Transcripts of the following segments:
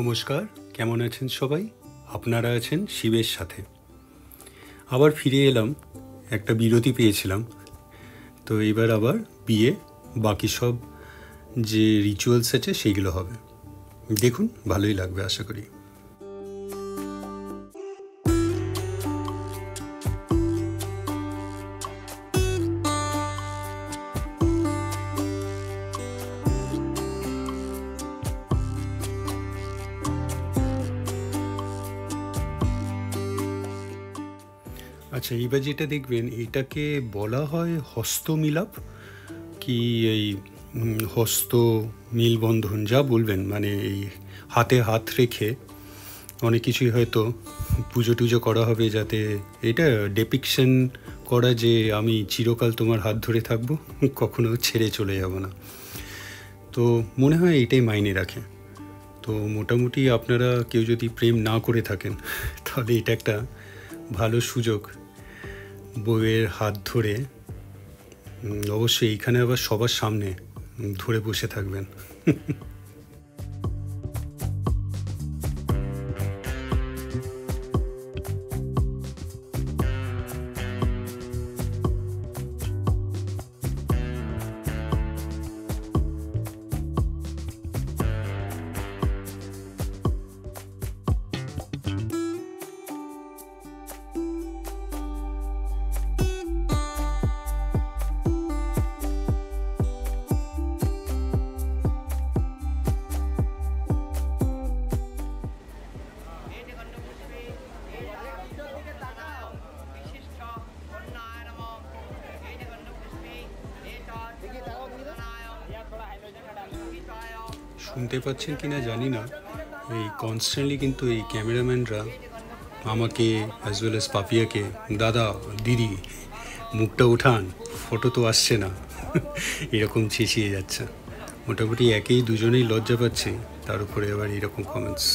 নমস্কার, কেমন আছেন সবাই? আপনারা আছেন শিবের সাথে। আবার ফিরে এলাম, একটা বিরতি পেয়েছিলাম। তো এবার আবার বিয়ে, বাকি সব যে রিচুয়ালস আছে সেইগুলো হবে। দেখুন, ভালোই লাগবে আশা করি। আচ্ছা, এইবার যেটা দেখবেন, এটাকে বলা হয় হস্তমিলাপ কি এই হস্ত মিলবন্ধন, যা বলবেন, মানে এই হাতে হাত রেখে অনেক কিছুই হয়তো পুজো টুজো করা হবে, যাতে এটা ডেপিকশন করা যে আমি চিরকাল তোমার হাত ধরে থাকবো, কখনো ছেড়ে চলে যাব না। তো মনে হয় এটাই মাইনে রাখে। তো মোটামুটি আপনারা কেউ যদি প্রেম না করে থাকেন, তাহলে এটা একটা ভালো সুযোগ বউয়ের হাত ধরে, অবশ্যই এইখানে আবার সবার সামনে ধরে বসে থাকবেন। শুনতে পাচ্ছেন কি না জানি না, এই কনস্ট্যান্টলি কিন্তু এই ক্যামেরাম্যানরা আমাকে অ্যাজ ওয়েল অ্যাজ পাপিয়াকে, দাদা দিদি মুখটা উঠান, ফটো তো আসছে না, এরকম চেঁচিয়ে যাচ্ছে। মোটামুটি একেই দুজনেই লজ্জা পাচ্ছে, তার উপরে আবার এরকম কমেন্টস।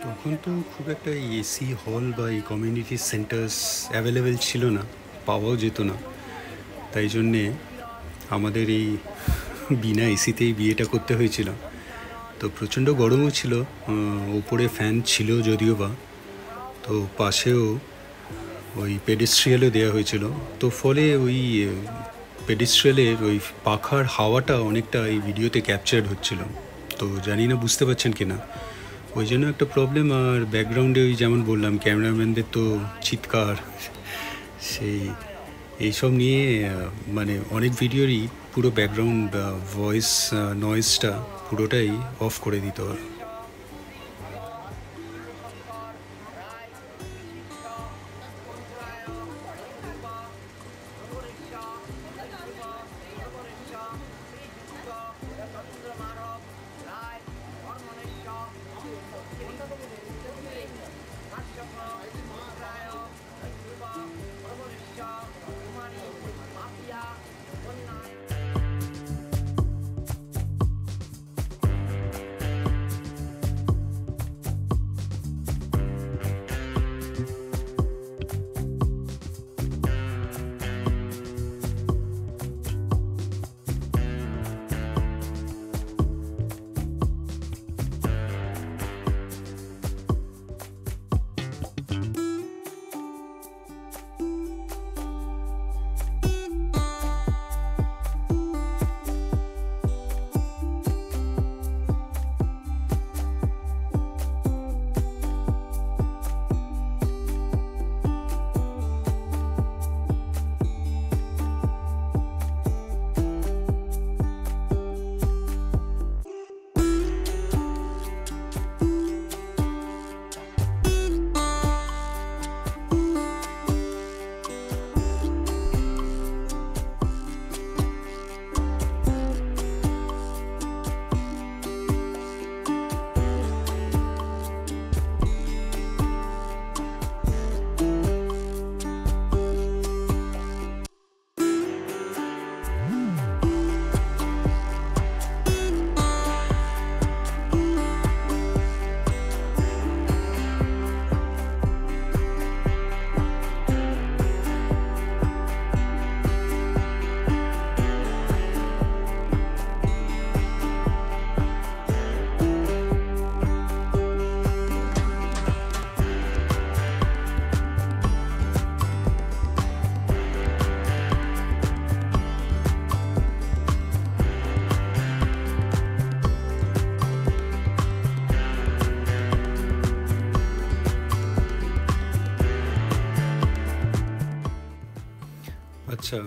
তখন তো খুব একটা এসি হল বা এই কমিউনিটি সেন্টার্স অ্যাভেলেবেল ছিল না, পাওয়াও যেত না। তাই জন্যে আমাদের এই বিনা এসিতেই বিয়েটা করতে হয়েছিল। তো প্রচণ্ড গরমও ছিল, ওপরে ফ্যান ছিল যদিও বা, তো পাশেও ওই পেডেস্ট্রিয়ালও দেওয়া হয়েছিল। তো ফলে ওই পেডেস্ট্রিয়ালের ওই পাখার হাওয়াটা অনেকটা এই ভিডিওতে ক্যাপচার হচ্ছিল। তো জানি না বুঝতে পারছেন কি না, ওই জন্য একটা প্রবলেম। আর ব্যাকগ্রাউন্ডে ওই যেমন বললাম, ক্যামেরাম্যানদের তো চিৎকার, সেই এইসব নিয়ে মানে অনেক ভিডিওরই পুরো ব্যাকগ্রাউন্ড ভয়েস নয়েজটা পুরোটাই অফ করে দিতে হয়। আচ্ছা,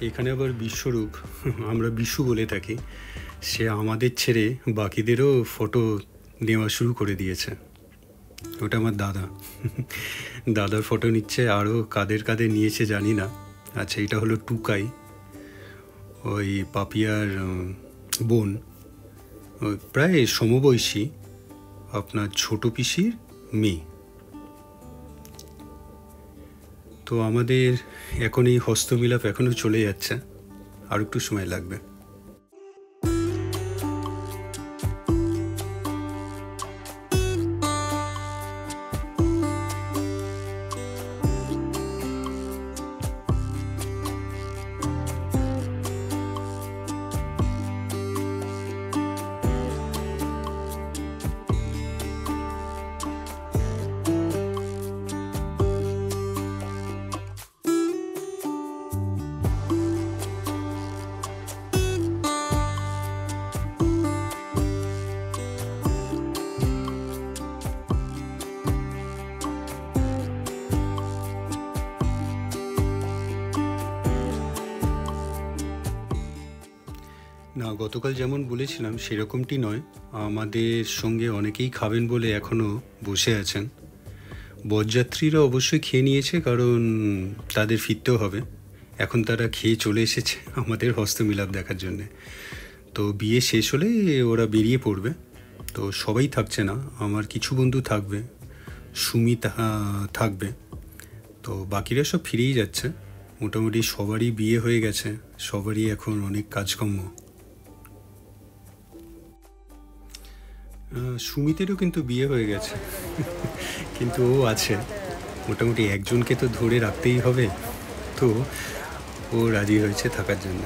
এখানে আবার বিশ্বরূপ, আমরা বিশু বলে থাকি, সে আমাদের ছেড়ে বাকিদেরও ফটো নেওয়া শুরু করে দিয়েছে। ওটা আমার দাদা। দাদার ফটো নিচ্ছে, আরও কাদের কাদের নিয়েছে জানি না। আচ্ছা, এটা হলো টুকাই, ওই পাপিয়ার বোন, ওই প্রায় সমবয়সী আপনার ছোট পিসির মেয়ে। তো আমাদের এখন এই হস্তমিলাপ এখনও চলে যাচ্ছে, আর একটু সময় লাগবে। না, গতকাল যেমন বলেছিলাম সেরকমটি নয়, আমাদের সঙ্গে অনেকেই খাবেন বলে এখনও বসে আছেন। বরযাত্রীরা অবশ্যই খেয়ে নিয়েছে, কারণ তাদের ফিরতেও হবে। এখন তারা খেয়ে চলে এসেছে আমাদের হস্তমিলাপ দেখার জন্যে। তো বিয়ে শেষ হলে ওরা বেরিয়ে পড়বে। তো সবাই থাকছে না, আমার কিছু বন্ধু থাকবে, সুমি থাকবে, তো বাকিরা সব ফিরেই যাচ্ছে। মোটামুটি সবারই বিয়ে হয়ে গেছে, সবারই এখন অনেক কাজকর্ম। সুমিতেরও কিন্তু বিয়ে হয়ে গেছে, কিন্তু ও আছে। মোটামুটি একজনকে তো ধরে রাখতেই হবে, তো ও রাজি হয়েছে থাকার জন্য।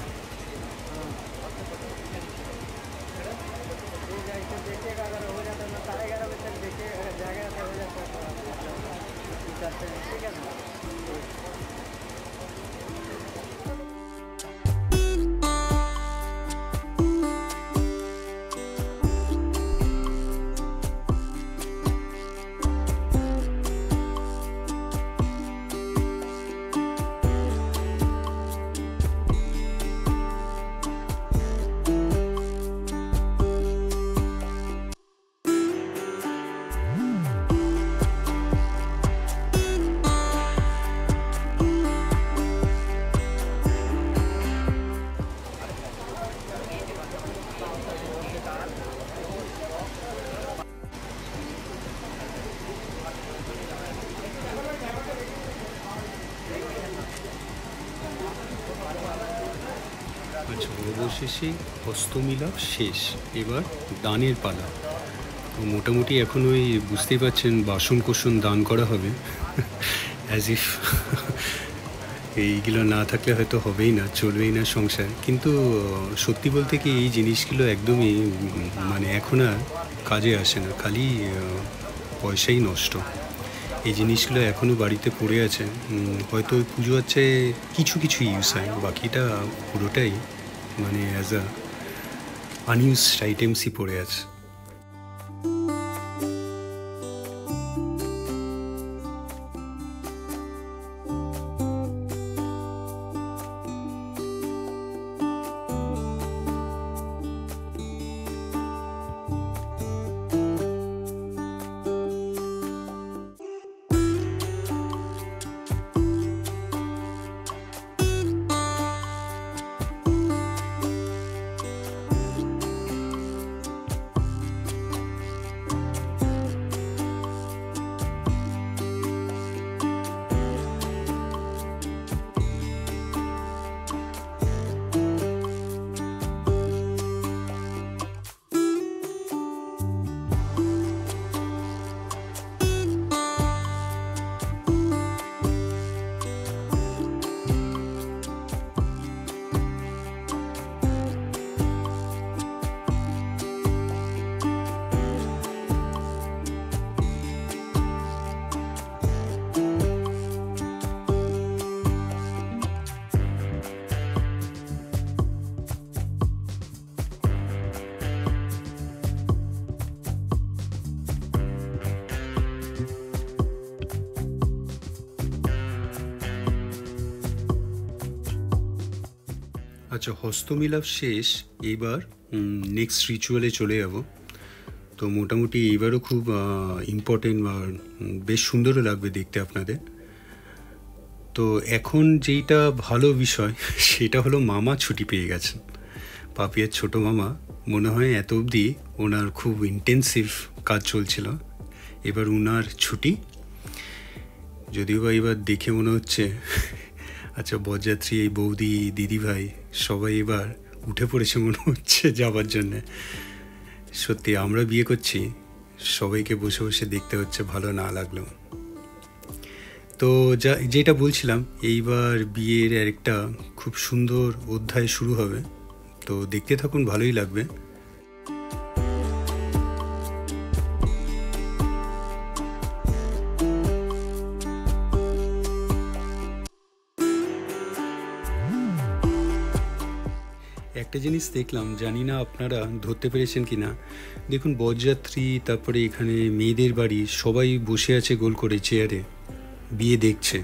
আচ্ছা, অবশেষে হস্তমিলাপ শেষ, এবার দানের পালা। তো মোটামুটি এখন ওই বুঝতেই পারছেন, বাসন কোসন দান করা হবে, অ্যাজ ইফ এইগুলো না থাকলে হয়তো হবেই না, চলবেই না সংসার। কিন্তু সত্যি বলতে কি, এই জিনিসগুলো একদমই মানে এখন আর কাজে আসে না, খালি পয়সাই নষ্ট। এই জিনিসগুলো এখনও বাড়িতে পড়ে আছে, হয়তো ওই পুজো হচ্ছে কিছু কিছু ইউজ হয়, বাকিটা পুরোটাই মানে অ্যাজ আ আনইউজড আইটেমসই পড়ে আছে। আচ্ছা, হস্তমিলাপ শেষ। এইবার নেক্সট রিচুয়ালে চলে যাব। তো মোটামুটি এইবারও খুব ইম্পর্টেন্ট আর বেশ সুন্দরও লাগবে দেখতে আপনাদের। তো এখন যেইটা ভালো বিষয় সেটা হলো মামা ছুটি পেয়ে গেছেন। পাপিয়ার ছোটো মামা মনে হয় এত অবধি ওনার খুব ইন্টেন্সিভ কাজ চলছিল, এবার ওনার ছুটি। যদিও বা এবার দেখে মনে হচ্ছে আচ্ছা বরযাত্রী এই বৌদি দিদিভাই সবাই এবার উঠে পড়েছে মনে হচ্ছে যাবার জন্যে। সত্যি আমরা বিয়ে করছি, সবাইকে বসে বসে দেখতে হচ্ছে ভালো না লাগলেও। তো যেটা বলছিলাম, এইবার বিয়ের একটা খুব সুন্দর অধ্যায় শুরু হবে। তো দেখতে থাকুন, ভালোই লাগবে। একটা জিনিস দেখলাম, জানি না আপনারা ধরতে পেরেছেন কি না। দেখুন বরযাত্রী, তারপরে এখানে মেয়েদের বাড়ি সবাই বসে আছে গোল করে চেয়ারে, বিয়ে দেখছে।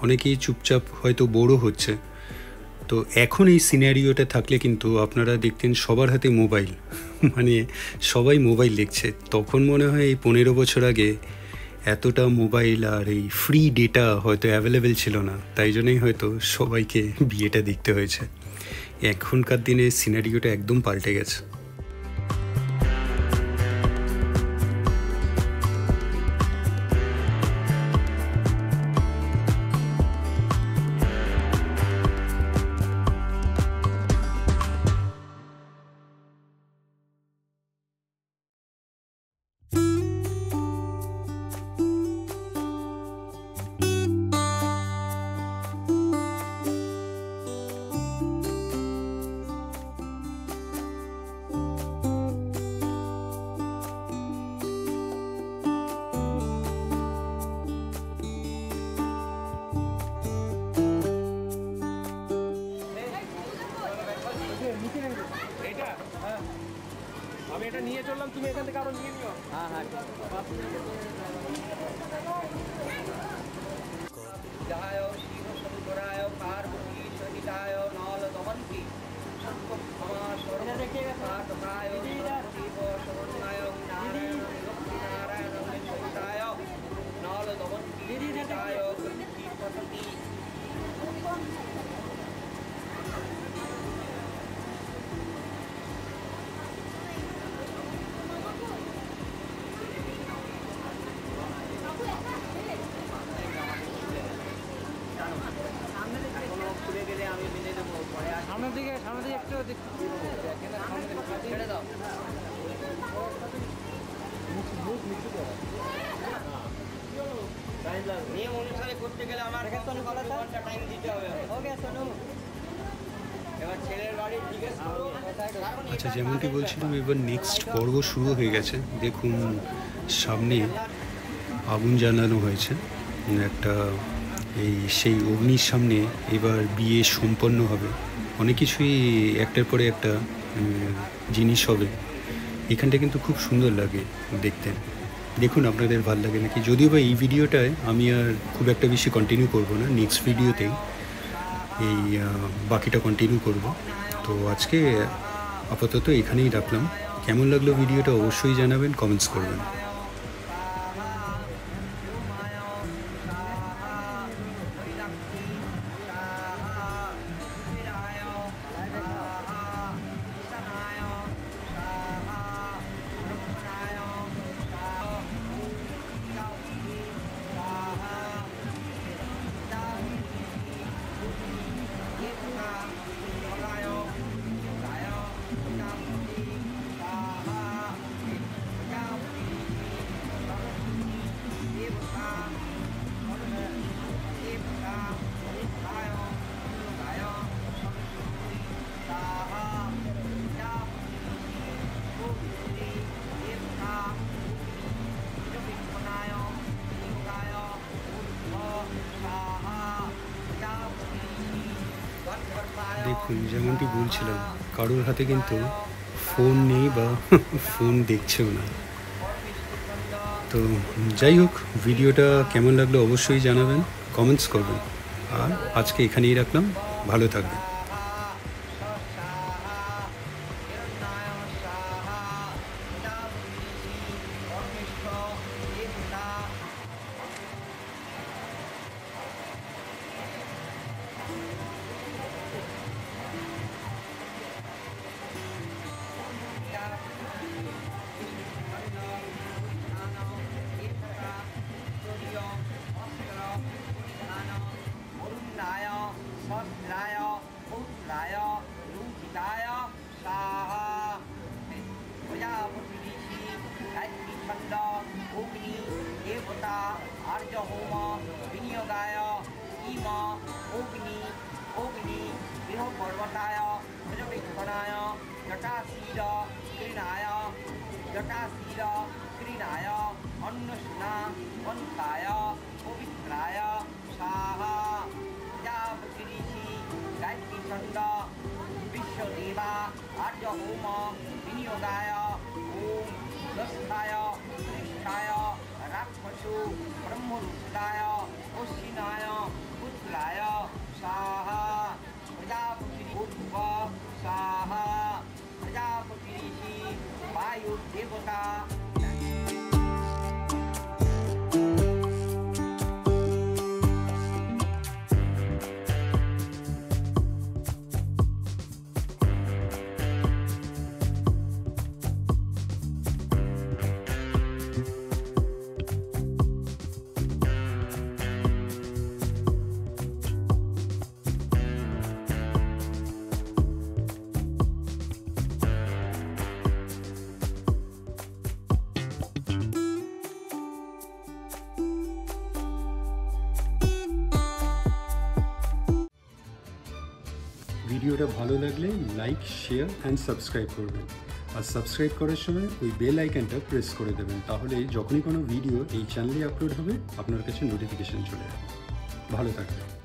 অনেকেই চুপচাপ হয়তো বোরও হচ্ছে। তো এখন এই সিনারিওটা থাকলে কিন্তু আপনারা দেখতেন সবার হাতে মোবাইল, মানে সবাই মোবাইল দেখছে। তখন মনে হয় এই 15 বছর আগে এতটা মোবাইল আর এই ফ্রি ডেটা হয়তো অ্যাভেলেবেল ছিল না, তাই জন্যই হয়তো সবাইকে বিয়েটা দেখতে হয়েছে। এখনকার দিনে সিনারিওটা একদম পাল্টে গেছে। আমি এটা নিয়ে চললাম, তুমি এখান থেকে আরো নিয়ে নিও। হ্যাঁ হ্যাঁ, জয় শিব শঙ্করায় পার্বতী সহিতায় নল দমন্তি সর্বকায় শিব শরণায় নারায়ণ লক্ষ্মী নারায়ণ সহিতায় নল দমন্তি সহিতায় পতি। সামনের দিকে একটু ছেড়ে দাও। নিয়ম অনুসারে করতে গেলে আমার টাইম দিতে হবে। এবার ছেলের বাড়ি জিজ্ঞেস করো। আচ্ছা, যেমনটি বলছিলাম, এবার নেক্সট পর্ব শুরু হয়ে গেছে। দেখুন সামনে আগুন জ্বালানো হয়েছে একটা, সেই অগ্নির সামনে এবার বিয়ে সম্পন্ন হবে। অনেক কিছুই একটার পরে একটা জিনিস হবে। এখানটা কিন্তু খুব সুন্দর লাগে দেখতে। দেখুন আপনাদের ভালো লাগে নাকি। যদিও বা এই ভিডিওটায় আমি আর খুব একটা বেশি কন্টিনিউ করব না, নেক্সট ভিডিওতেই এই বাকিটা কন্টিনিউ করব। তো আজকে আপাতত এখানেই রাখলাম। কেমন লাগলো ভিডিওটা অবশ্যই জানাবেন, কমেন্টস করবেন। দেখুন যেমনটি বলছিলাম, কারোর হাতে কিন্তু ফোন নেই বা ফোন দেখছেও না। তো যাই হোক, ভিডিওটা কেমন লাগলো অবশ্যই জানাবেন, কমেন্টস করবেন। আর আজকে এখানেই রাখলাম, ভালো থাকবেন। आर्य होम विनियोगाय इम अग्नि अग्नि बृहपर्वताय प्रजवेक्षणाय जटाशील क्रीणाय अन्नस्ना पंथाय पवित्राय स्वाहा प्रजापतिऋषि गायत्री छंद विश्वदेवा आर्य होम विनियोगाय ओम दस्ताय कृष्णाय राक्षसु ब्रह्मरुद्राय अश्विनाय पुत्राय स्वाहा प्रजापतिर्भुव स्वाहा प्रजापतिऋषि वायुदेवता। ভিডিওটা ভালো লাগলে লাইক শেয়ার অ্যান্ড সাবস্ক্রাইব করবেন আর সাবস্ক্রাইব করার সময় ওই বেল আইকনটা প্রেস করে দেবেন, তাহলে যখনই কোনো ভিডিও এই চ্যানেলে আপলোড হবে আপনার কাছে নোটিফিকেশান চলে যাবে। ভালো থাকবেন।